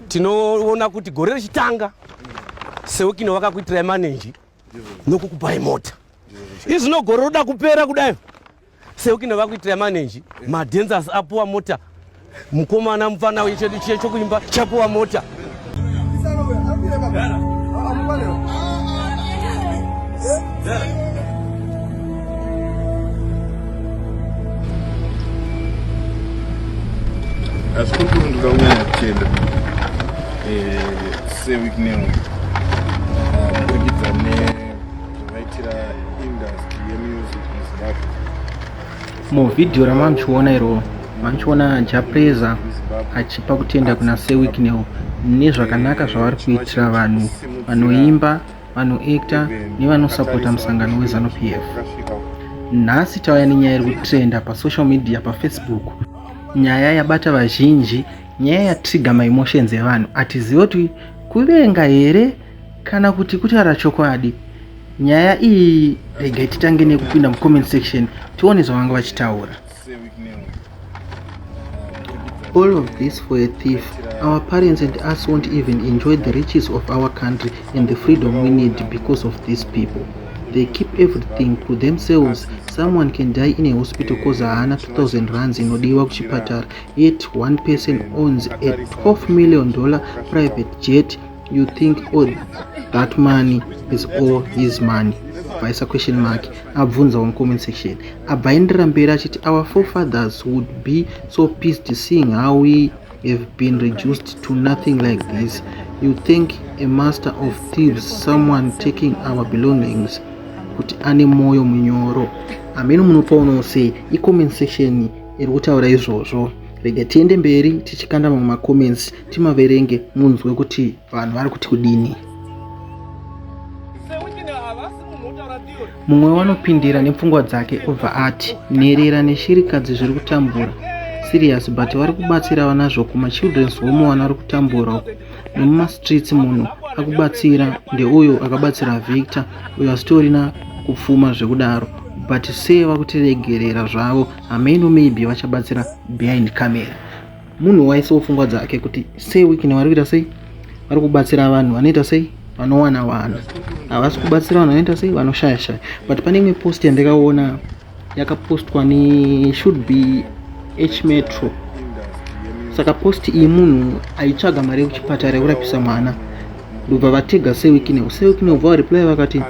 tinoona kuti gore richitanga Sewikine wakakuitira manage nokukupai mota. Izvino gore roda kupera kudai. Sewikine wakakuitira manage madenzas apuwa mota. Mukomana mufana wechedu chokuimba chapuwa mota. Asikuti ndikauya kuchenda Sewikine kuita vaitira industry yemusic muZimbabwe. Muvidhio ramamuchiona iro mamuchiona Japreza achipa kutenda kuna Sewikine nezvakanaka zvavari kuitira vanhu vanoimba, vanoacta nevanosapota musangano weZanu PF. Nhasi tauya nenyaya iri kutrenda pasocial media paFacebook. Nyaya yabata vazhinji, nyaya yatrigger maemotions evanhu. Atizivi kuti kuvenga here kana kuti kutaura chokwadi. Nyaya iyi regai titange nekupinda mucomment section tione zvavanga vachitaura. All of this for a thief. Our parents and us won't even enjoy the riches of our country and the freedom we need because of these people. They keep everything to themselves. Someone can die in a hospital cause haana 2,000 rands inodiwa kuchipatara, yet one person owns a $12 million private jet. You think that money is all his money? Vice question mark. Abvunza on comment section. Abaindira mberi achiti our forefathers would be so pissed seeing how we have been reduced to nothing like this. You think a master of thieves, someone taking our belongings, kuti ane moyo munyoro. Amene munopa unose comment section iri kutaura izvozvo. Rega tiende mberi tichikanda mamwe comments timaverenge munzwe kuti vanhu vari kuti kudini. Mumwe wanopindira nepfungwa dzake obva ati nherera neshirikadzi zviri kutambura serious but vari kubatsira vanazvo kuma children's home vari kutambura nemumastreets munhu akubatsira ndeuyo akabatsira Victor uyo asitorina kupfuma zvekudaro but seva kutiregerera zvavo ameno maybe vachabatsira behind camera. Munhu waisawo pfungwa dzake kuti Sewikine vari kuita sei, vari kubatsira vanhu vanoita sei, vanowana vanhu, havasi kubatsira vanhu vanoita sei, vanoshaya shaya. But pane imwe post yandakaona yakapostwa ni should be H Metro. Saka post iyi munhu aitsvaga mari yekuchipatara yekurapisa mwana ndobva vatega Sewikine ubva vareply vakati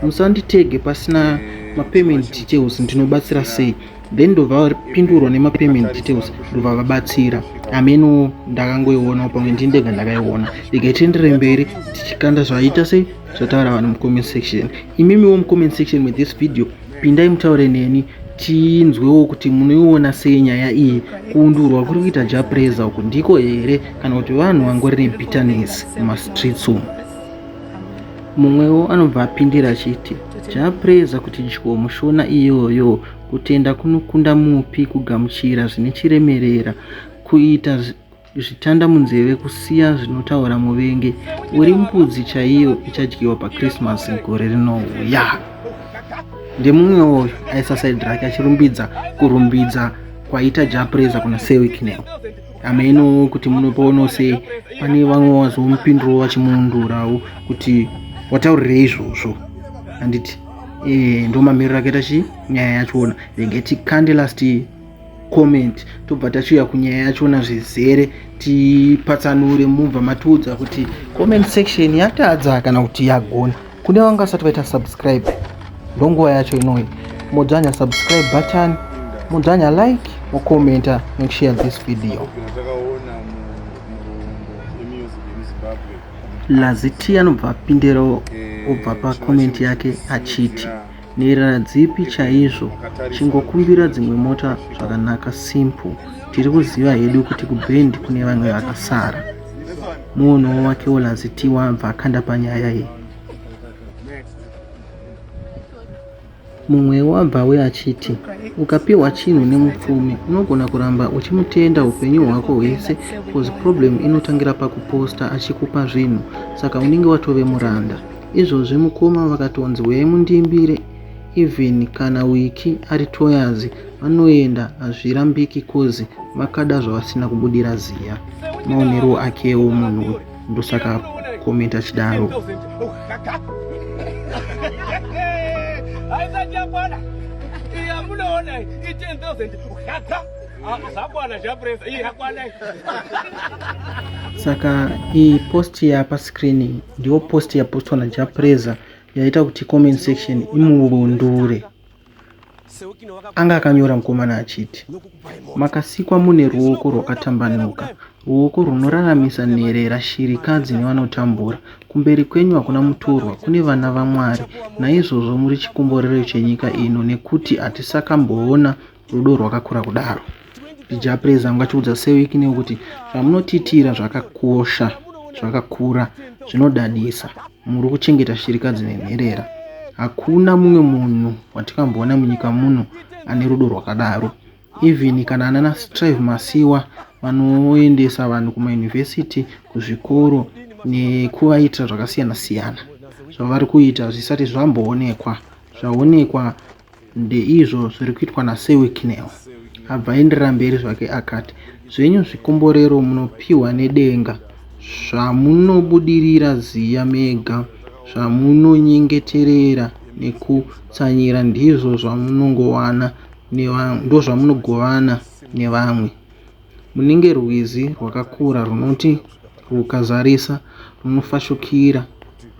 musanditege pasina mapayment details ndinobatsira sei. Then ndobva vapindurwa nemapayment details ndobva vabatsira. Ameno ndakangoiona pamwe ndindega ndakaiona. Ikaitendere mberi tichikanda zvaita sei zvataura vanhu mucomment section. Imimiwo mucomment section with this video pindai mutaure neni tinzwewo kuti munoiona sei nyaya iyi. Kuundurwa kuri kuita Japreza uku ndiko here kana kuti vanhu vangori nebitterness mumastreets umu. Mumwewo anobva apindira achiti Japreza kuti dyo mushona iyoyo kutenda kunokunda mupi kugamuchira zvine chiremerera kuita zvitanda munzeve kusiya zvinotaura muvenge uri mbudzi chaiyo ichadyiwa paChristmas gore rinouya. Ndemumwe oyo aisa side rake achirumbidza kurumbidza kwaita Japreza kuna Sewikine. Ameno kuti munopaona sei pane vamwe wazomupinduro vachimuundurawo kuti wataurirei izvozvo. Anditi ndo mamiriro akaita nyaya yachona. Vengeti kande last comment tobva tachiuya kunyaya yachona zvizere tipatsanure mubva matiudza kuti comment section yatadza kana kuti yagona. Kune vanga vasati vaita subscribe ndonguva yacho inoi modzanya subscribe button, modzanya like, mokomenta nokushare this video. Laziti anobva apindira obva pa comment yake achiti nherera dzipi chaizvo chingokumbira dzimwe mota zvakanaka simple. Tiri kuziva hedu kuti kubhendi kune vamwe vakasara. Munhu wakewo Laziti wabva akanda panyaya iyi. Mumwe wabva achiti ukapiwa chinhu nemupfumi unogona kuramba uchimutenda upenyu hwako hwese cause problem inotangira pakuposta achikupa zvinhu saka unenge watove muranda. Izvozvi mukoma vakatonzi uyai mundimbire even kana wiki ari toyazi vanoenda hazvirambiki cause vakada zvavasina kubudira ziya. maonero akewo munhu ndosaka komenta chidaro. Saka iyi post yapa screen ndiyo post yapostwa naJapreza yaita kuti comment section imubundure. Anga akanyora mukomana achiti, makasikwa mune ruoko rwakatambanuka, ruoko runoraramisa nherera, shirikadzi nevanotambura. Kumberi kwenyu hakuna mutorwa, kune vana vaMwari. Naizvozvo muri chikomborero chenyika ino, nekuti hatisakamboona rudo rwakakura kudaro. Japreza angachiudza seWikiNews kuti zvamunotitira zvakakosha, zvakakura, zvinodadisa. Muri kuchengeta shirikadzi nenherera. Hakuna mumwe munhu watikamboona munyika muno ane rudo rwakadaro. Even kana anana Strive Masiwa vanoendesa vanhu kumayunivhesiti, kuzvikoro nekuvaitira zvakasiyana siyana. Zvavari kuita zvisati zvamboonekwa. Zvaonekwa ndeizvo zviri kuitwa naseWikiNews. Abva enderera mberi zvake akati, zvenyu zvikomborero munopiwa nedenga, zvamunobudirira ziya mega, zvamunonyengeterera nekutsanyira ndizvo zvamunongowana ndo zvamunogovana nevamwe. Munenge rwizi rwakakura runoti rukazarisa runofashukira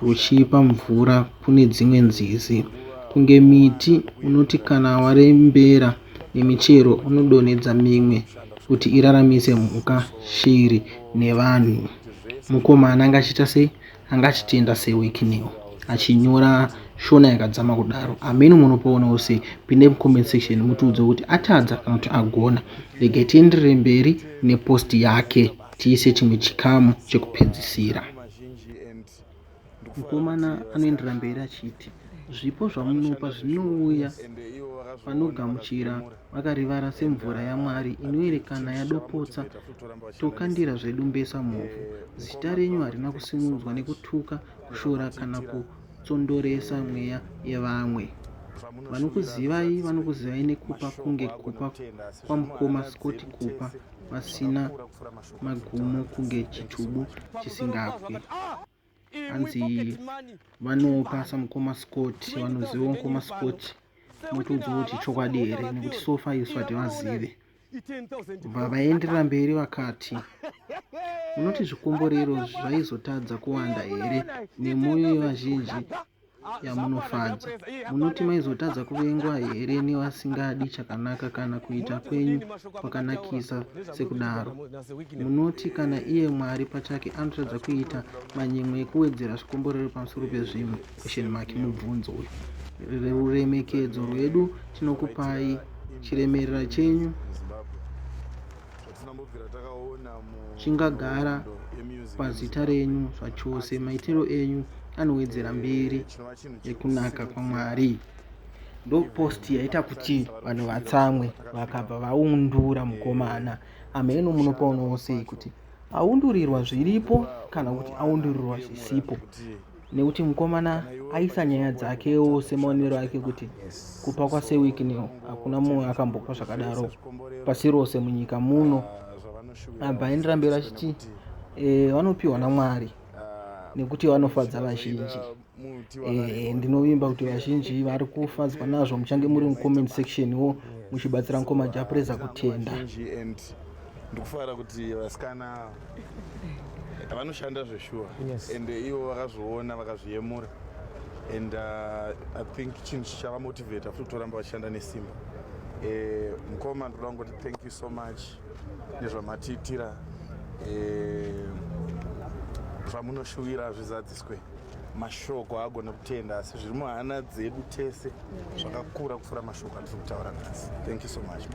ruchipa mvura kune dzimwe nzizi. Kunge miti unoti kana warembera nemichero unodonhedza mimwe kuti iraramise mhuka, shiri nevanhu. Mukomana angachita sei? Angachitenda seWikiNews achinyora shona yakadzama kudaro. Ameni munopaonawo sei? Pinde mucomment section mutiudze kuti atadza kana kuti agona. Regai tienderere mberi nepost yake tiise chimwe chikamu chekupedzisira. Mukomana anoendera mberi achiti, zvipo zvamunopa zvinouya vanogamuchira vakarivara semvura yaMwari inoerekana yadopotsa. Tokandira zvedu mbesa muvhu. Zita renyu harina kusimudzwa nekutuka, kushora kana kutsondoresa mweya yevamwe. Vanokuzivai nekupa kunge kupa kwamukoma Scott, kupa vasina magumo kunge chitubu chisingabwi. Hanzi vanopa samukoma Scott, vanoziva mukoma Scott mutudzi kuti chokwadi here, nekuti sofa isu hativazive. Vaenderera mberi vakati, munoti zvikomborero zvaizotadza kuwanda here nemwoyo yevazhinji yamunofadza. Munoti maizotadza kuvengwa here nevasingadi chakanaka kana kuita kwenyu kwakanakisa sekudaro. Munoti kana iye Mwari pachake anotadza kuita manyemwe ekuwedzera zvikomborero pamusoro pezvimwe, ? Mubvunzo uyu. Ruremekedzo rwedu tinokupai, chiremerera chenyu chingagara pazita renyu zvachose. Maitiro enyu anowedzera mberi yekunaka kwaMwari. Ndo post yaita kuti vanhu vatsamwe vakabva vaundura mukomana. Ameni munopaonawo sei kuti aundurirwa zviripo kana kuti aundurirwa zvisipo? Nekuti mukomana aisa nyaya dzakewo semaonero ake kuti kupa kwaseWikiNews hakuna mumwe akambopa zvakadaro pasi rose munyika muno. Abva aendera mberi achiti vanopiwa naMwari nekuti vanofadza vazhinji. Ndinovimba kuti vazhinji vari kufadzwa nazvo muchange muri mucomment section wo muchibatsira mukoma Japreza kutenda. Ndikufara kuti vasikana vanoshanda zveshuwa ende ivo vakazviona vakazviyemura, and I think chinhu chavamotivata futi kutoramba vachishanda nesimba. Mukoma ndoda kungoti thank you so much nezvamatiitira, zvamunoshuvira zvizadziswe. Mashoko agona kutenda asi zviri muhana dzedu tese zvakakura kupfuura mashoko atiri kutaura nhasi. Thank you so much.